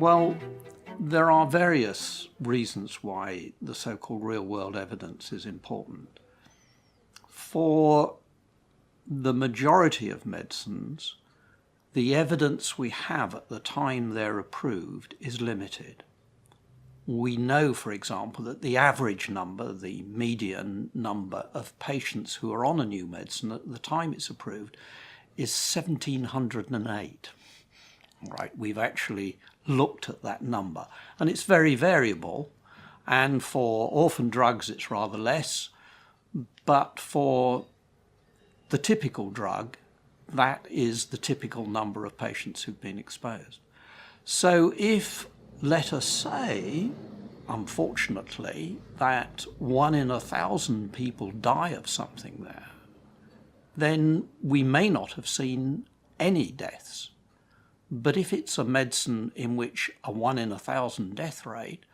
Well, there are various reasons why the so-called real-world evidence is important. For the majority of medicines, the evidence we have at the time they're approved is limited. We know, for example, that the average number, the median number of patients who are on a new medicine at the time it's approved is 1,708. Right, we've actually looked at that number, and it's very variable, and for orphan drugs it's rather less, but for the typical drug, that is the typical number of patients who've been exposed. So if, let us say, unfortunately, that 1 in 1,000 people die of something there, then we may not have seen any deaths. But if it's a medicine in which a 1 in 1,000 death rate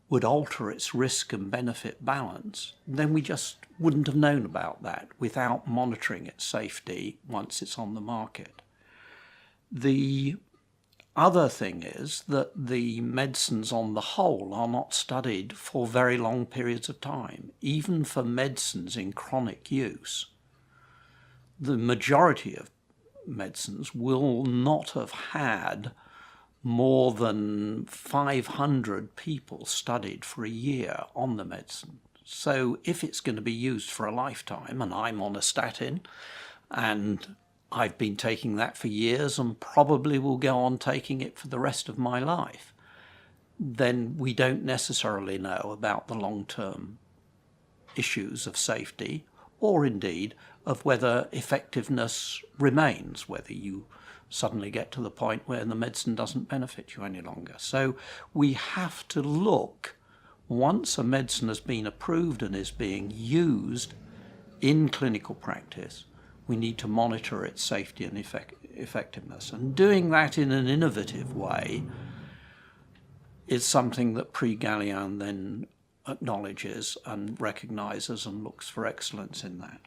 would alter its risk and benefit balance, then we just wouldn't have known about that without monitoring its safety once it's on the market. The other thing is that the medicines on the whole are not studied for very long periods of time. Even for medicines in chronic use, the majority of medicines will not have had more than 500 people studied for a year on the medicine. So if it's going to be used for a lifetime, and I'm on a statin, and I've been taking that for years and probably will go on taking it for the rest of my life, then we don't necessarily know about the long-term issues of safety, or indeed of whether effectiveness remains, whether you suddenly get to the point where the medicine doesn't benefit you any longer. So we have to look, once a medicine has been approved and is being used in clinical practice, we need to monitor its safety and effectiveness. And doing that in an innovative way is something that Prix Galien then acknowledges and recognizes and looks for excellence in that.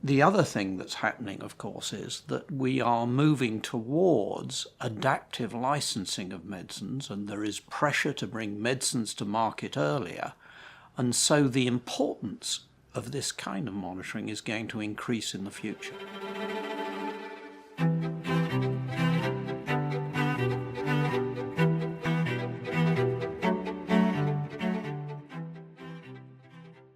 The other thing that's happening, of course, is that we are moving towards adaptive licensing of medicines, and there is pressure to bring medicines to market earlier. And so the importance of this kind of monitoring is going to increase in the future.